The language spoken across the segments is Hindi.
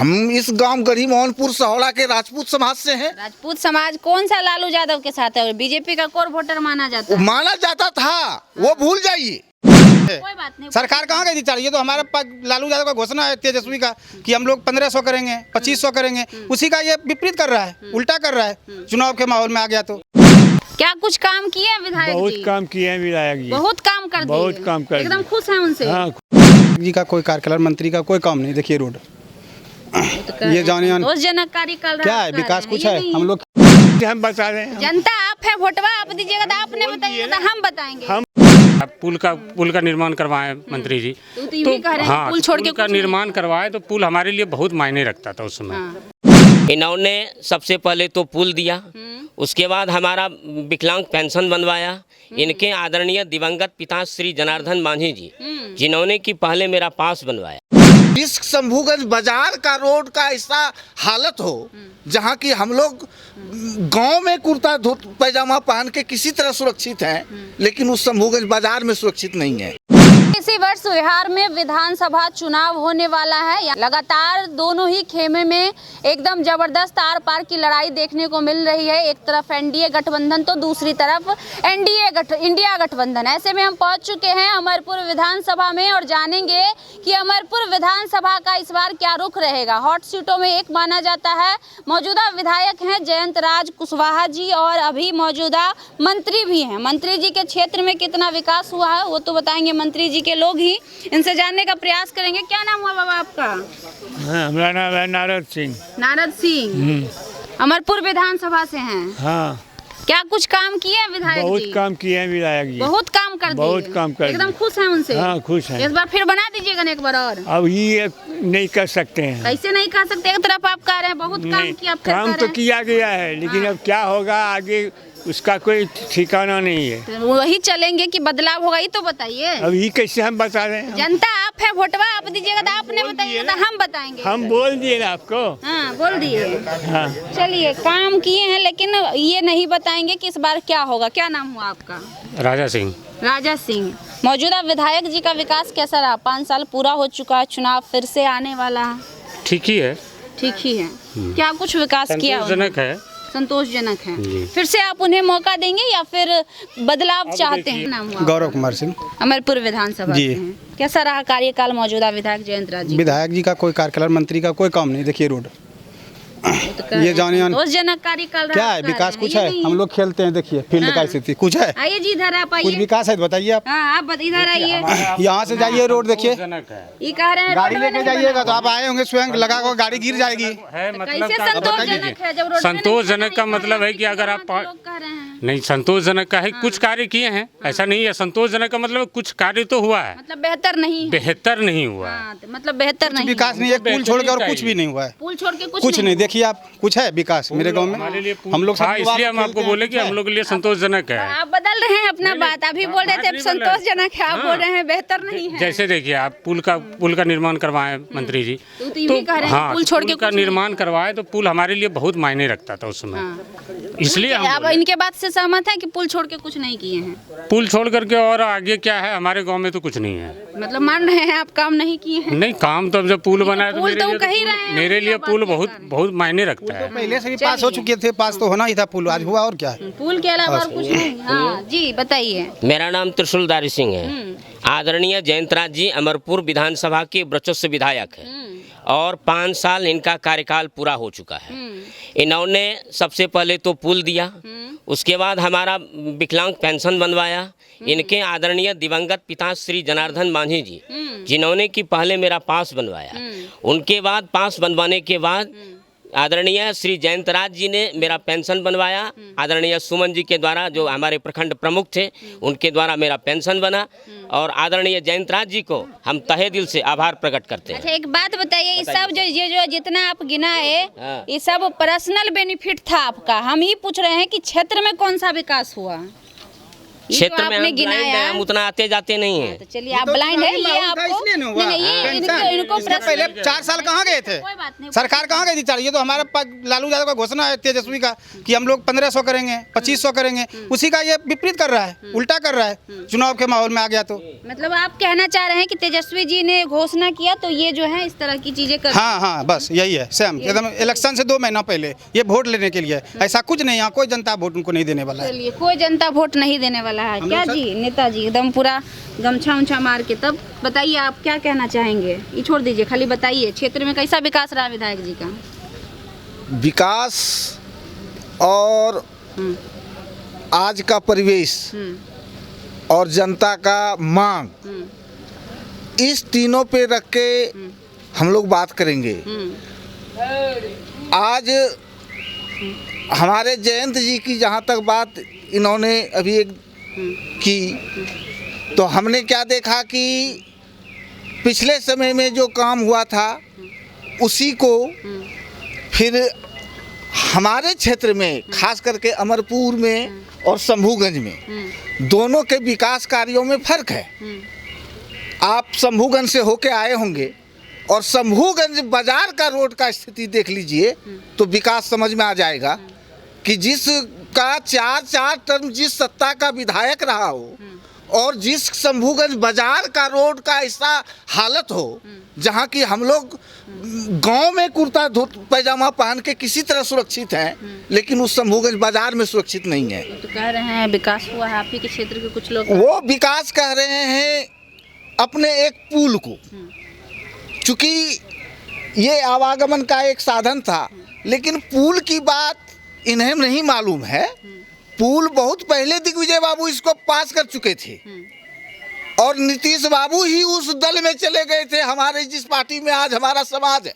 हम इस गांव गढ़ी मोहनपुर सहोड़ा के राजपूत समाज से हैं। राजपूत समाज कौन सा लालू यादव के साथ है और बीजेपी का कोर वोटर माना जाता है? माना जाता था, वो भूल जाइए। कोई बात नहीं। सरकार कहाँ गई थी? चाहिए तो हमारे पास लालू यादव का घोषणा है तेजस्वी का कि हम लोग 1500 करेंगे, 2500 करेंगे, उसी का ये विपरीत कर रहा है, उल्टा कर रहा है। चुनाव के माहौल में आ गया तो क्या कुछ काम किए हैं विधायक बहुत जी? काम किए हैं विधायक जी, बहुत काम कर दिए। बहुत काम कर एकदम दिए। खुश हैं उनसे। हाँ, जी का कोई कार्यकाल मंत्री का कोई काम नहीं। देखिए रोड ये जाने संतोषजनक कार्य कर रहा क्या है, विकास कुछ है? हम लोग हम बता रहे हैं। जनता आप है, वोटवा आप दीजिएगा तो आपने बताइएगा तो हम बताएंगे। हम पुल का निर्माण करवाए मंत्री जी। तो ये भी कह रहे हैं हाँ, पुल छोड़ के पुल का कुछ नहीं। निर्माण करवाए तो पुल हमारे लिए बहुत मायने रखता था उस समय। हाँ। इन्होंने सबसे पहले तो पुल दिया, उसके बाद हमारा विकलांग पेंशन बनवाया। इनके आदरणीय दिवंगत पिता श्री जनार्दन मांझी जी, जिन्होंने कि पहले मेरा पास बनवाया। इस शंभूगंज बाजार का रोड का ऐसा हालत हो जहाँ की हम लोग गांव में कुर्ता धोती पैजामा पहन के किसी तरह सुरक्षित हैं, लेकिन उस शंभूगंज बाजार में सुरक्षित नहीं है। इसी वर्ष बिहार में विधानसभा चुनाव होने वाला है। लगातार दोनों ही खेमे में एकदम जबरदस्त आर पार की लड़ाई देखने को मिल रही है। एक तरफ एनडीए गठबंधन तो दूसरी तरफ इंडिया गठबंधन। ऐसे में हम पहुंच चुके हैं अमरपुर विधानसभा में और जानेंगे कि अमरपुर विधानसभा का इस बार क्या रुख रहेगा। हॉट सीटों में एक माना जाता है, मौजूदा विधायक हैं जयंत राज कुशवाहा जी और अभी मौजूदा मंत्री भी हैं। मंत्री जी के क्षेत्र में कितना विकास हुआ है वो तो बताएंगे मंत्री जी के लोग ही। इनसे जानने का प्रयास करेंगे। क्या नाम हुआ बाबा आपका? हाँ, हमारा नाम है नारद सिंह। नारद सिंह अमरपुर विधानसभा से हैं। हाँ, क्या कुछ काम किए हैं विधायक बहुत जी? काम किए हैं विधायक जी, बहुत काम कर दिए। बहुत काम कर एकदम दिए। खुश हैं उनसे? हाँ, खुश हैं। इस बार फिर बना दीजिएगा ना एक बार और। अब ये नहीं कर सकते हैं। कैसे नहीं कह सकते? एक तरफ आप कह रहे हैं बहुत काम नहीं, किया, फिर काम कह तो रहे हैं। किया गया है, लेकिन अब क्या होगा आगे उसका कोई ठिकाना नहीं है। तो वही चलेंगे कि बदलाव होगा, ये तो बताइए। अब ये कैसे हम बता रहे हैं? जनता आप है, वोटवा आप दीजिएगा तो आपने बताइएगा तो हम बताएंगे। हम बोल दिए ना आपको। हाँ बोल दिए। हाँ, चलिए काम किए हैं लेकिन ये नहीं बताएंगे कि इस बार क्या होगा। क्या नाम हुआ आपका? राजा सिंह। राजा सिंह। मौजूदा विधायक जी का विकास कैसा रहा? 5 साल पूरा हो चुका है, चुनाव फिर से आने वाला है। ठीक ही है, ठीक ही है। क्या कुछ विकास किया? संतोषजनक है। संतोषजनक है। जी। फिर से आप उन्हें मौका देंगे या फिर बदलाव चाहते हैं? नाम हुआ गौरव कुमार सिंह। अमरपुर विधानसभा जी। से हैं। कैसा रहा कार्यकाल मौजूदा विधायक जयंत राज जी? विधायक जी का कोई कार्यकाल मंत्री का कोई काम नहीं। देखिए रोड ये जाने संतोषजनक कार्यकाल रहा, क्या है, कह विकास रहे कुछ हैं। है? ये नहीं हम लोग खेलते हैं, देखिए फील्ड का हाँ। स्थिति कुछ है, आइए जी इधर आप कुछ आइए। विकास है तो बताइए आप। हाँ आप इधर आइए। यहाँ से जाइए रोड देखिए, संतोषजनक है। ये कह रहे हैं गाड़ी रोड में लेके नहीं जाइएगा तो आप आए होंगे स्वयं लगा कर गाड़ी गिर जाएगी। है मतलब कैसे का- संतोषजनक है जब रोड में संतोषजनक नहीं का बना मतलब है है, कि अगर आप वहाँ के लोग कह रहे हैं। नहीं, संतोषजनक का है कुछ कार्य किए हैं, ऐसा नहीं है। संतोषजनक का मतलब कुछ कार्य तो हुआ है, मतलब बेहतर नहीं है। बेहतर नहीं हुआ है। हाँ, तो मतलब बेहतर नहीं विकास नहीं है, पुल छोड़ के और कुछ भी नहीं हुआ है। पुल छोड़ के कुछ नहीं। देखिए आप, कुछ है विकास मेरे गांव हमारे में? लिए हम लोग सब हाँ, युवा इसलिए हम खेलते आपको हैं, बोले कि कुछ है? हम लोग के लिए संतोषजनक है। आप बदल रहे हैं अपना बात। अभी बोल रहे थे नहीं बोल रहे। संतोषजनक है, आप हाँ। बोल रहे हैं बेहतर नहीं है। जैसे देखिए आप पुल का निर्माण करवाए मंत्री जी। तो ये भी कह रहे हैं हाँ, पुल छोड़ के का कुछ नहीं। निर्माण करवाए तो पुल हमारे लिए बहुत मायने रखता था उस समय। हाँ। इसलिए हम आप बोले। इनके बात से सहमत है कि पुल छोड़ के कुछ नहीं किए हैं? पुल छोड़ करके और आगे क्या है, हमारे गांव में तो कुछ नहीं है। मतलब मान रहे हैं आप काम नहीं किए हैं? नहीं, काम तो अब जब पुल बना है तो पुल तो मेरे लिए कह ही तो रहे हैं, मेरे लिए क्या पुल बात बहुत है? बहुत मायने रखता है। पहले से भी पास हो चुके थे, पास तो होना ही था पुल, आज हुआ और क्या है? पुल के अलावा और कुछ नहीं। हाँ जी बताइए। मेरा नाम त्रिशूलधारी सिंह है। आदरणीय जयंत राज जी अमरपुर विधानसभा के वर्चस्व विधायक है और 5 साल इनका कार्यकाल पूरा हो चुका है। इन्होंने सबसे पहले तो पुल दिया, उसके बाद हमारा विकलांग पेंशन बनवाया। इनके आदरणीय दिवंगत पिता श्री जनार्दन मांझी जी, जिन्होंने कि पहले मेरा पास बनवाया। उनके बाद पास बनवाने के बाद आदरणीय श्री जयंत राज जी ने मेरा पेंशन बनवाया। आदरणीय सुमन जी के द्वारा, जो हमारे प्रखंड प्रमुख थे, उनके द्वारा मेरा पेंशन बना और आदरणीय जयंत राज जी को हम तहे दिल से आभार प्रकट करते हैं। अच्छा एक बात बताइए, ये सब जो जितना आप गिनाए हाँ। ये सब पर्सनल बेनिफिट था आपका। हम ये पूछ रहे हैं कि क्षेत्र में कौन सा विकास हुआ? क्षेत्र में आपने हम ब्लाइंड हैं, हम उतना आते जाते नहीं हैं। तो चलिए आप ब्लाइंड है, ये आपको इसलिए नहीं हुआ। नहीं, ये इनको इससे पहले 4 साल कहाँ गए थे? कोई बात नहीं। सरकार कहाँ गई थी 4? ये तो हमारा लालू यादव का घोषणा है तेजस्वी का कि हम लोग 1500 करेंगे, 2500 करेंगे, उसी का ये विपरीत कर रहा है, उल्टा कर रहा है। चुनाव के माहौल में आ गया तो मतलब आप कहना चाह रहे हैं कि तेजस्वी जी ने घोषणा किया तो ये जो है इस तरह की चीजें कर हाँ, बस यही है सेम एकदम। इलेक्शन से 2 महीना पहले ये वोट लेने के लिए, ऐसा कुछ नहीं, यहाँ कोई जनता वोट उनको नहीं देने वाला है। चलिए, कोई जनता वोट नहीं देने वाला है क्या जी? नेताजी एकदम पूरा गमछा उमछा मार के। तब बताइए आप क्या कहना चाहेंगे? ये छोड़ दीजिए, खाली बताइए क्षेत्र में कैसा विकास रहा विधायक जी का? विकास और आज का परिवेश और जनता का मांग, इस तीनों पे रख के हम लोग बात करेंगे। आज हमारे जयंत जी की जहाँ तक बात इन्होंने अभी एक की, तो हमने क्या देखा कि पिछले समय में जो काम हुआ था उसी को फिर हमारे क्षेत्र में, खास करके अमरपुर में और शंभूगंज में, दोनों के विकास कार्यों में फर्क है। आप शंभूगंज से होके आए होंगे और शंभूगंज बाजार का रोड का स्थिति देख लीजिए तो विकास समझ में आ जाएगा कि जिसका 4 टर्म जिस सत्ता का विधायक रहा हो और जिस शंभूगंज बाजार का रोड का ऐसा हालत हो जहाँ की हम लोग गांव में कुर्ता पैजामा पहन के किसी तरह सुरक्षित हैं, लेकिन उस शंभूगंज बाजार में सुरक्षित नहीं है। तो कह रहे हैं विकास हुआ है, आप ही के क्षेत्र के कुछ लोग वो विकास कह रहे हैं अपने एक पुल को, चूँकि ये आवागमन का एक साधन था, लेकिन पुल की बात इन्हें नहीं मालूम है। पुल बहुत पहले दिग्विजय बाबू इसको पास कर चुके थे और नीतीश बाबू ही उस दल में चले गए थे। हमारे जिस पार्टी में आज हमारा समाज है,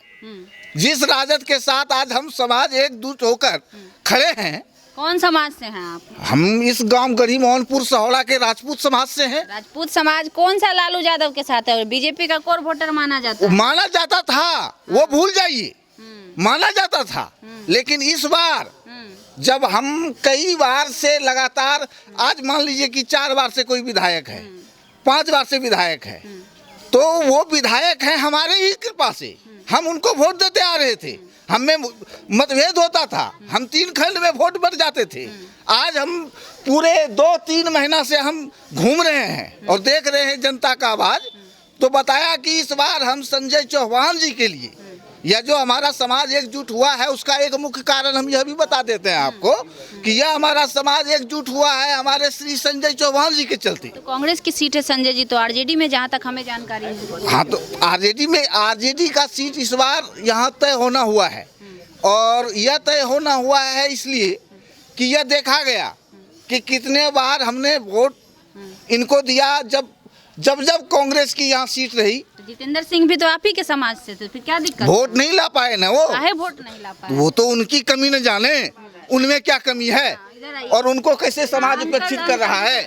जिस राजद के साथ आज हम समाज एकजुट होकर खड़े हैं। कौन समाज से हैं आप? हम इस गांव गढ़ी मोहनपुर सहोड़ा के राजपूत समाज से हैं। राजपूत समाज कौन सा लालू यादव के साथ है? और बीजेपी का कोर वोटर माना जाता है। माना जाता था, वो भूल जाइए, माना जाता था। लेकिन इस बार जब हम कई बार से लगातार, आज मान लीजिए कि 4 बार से कोई विधायक है, 5 बार से विधायक है, तो वो विधायक हैं हमारे ही कृपा से, हम उनको वोट देते आ रहे थे। हमें मतभेद होता था, हम 3 खंड में वोट बढ़ जाते थे। आज हम पूरे 2-3 महीना से हम घूम रहे हैं और देख रहे हैं जनता का आवाज। तो बताया कि इस बार हम संजय चौहान जी के लिए, या जो हमारा समाज एकजुट हुआ है, उसका एक मुख्य कारण हम यह भी बता देते हैं आपको कि यह हमारा समाज एकजुट हुआ है हमारे श्री संजय चौहान जी के चलते। तो कांग्रेस की सीट है संजय जी, तो आरजेडी में जहाँ तक हमें जानकारी है। हाँ, तो आरजेडी का सीट इस बार यहाँ तय होना हुआ है। और यह तय होना हुआ है इसलिए कि यह देखा गया कि कितने बार हमने वोट इनको दिया। जब कांग्रेस की यहाँ सीट रही, जितेंद्र सिंह भी तो आप ही के समाज से थे, फिर क्या दिक्कत? वोट नहीं ला पाए ना वो। काहे वोट नहीं ला पाए? वो तो उनकी कमी न जाने, उनमें क्या कमी है और उनको कैसे समाज उपेक्षित कर रहा है।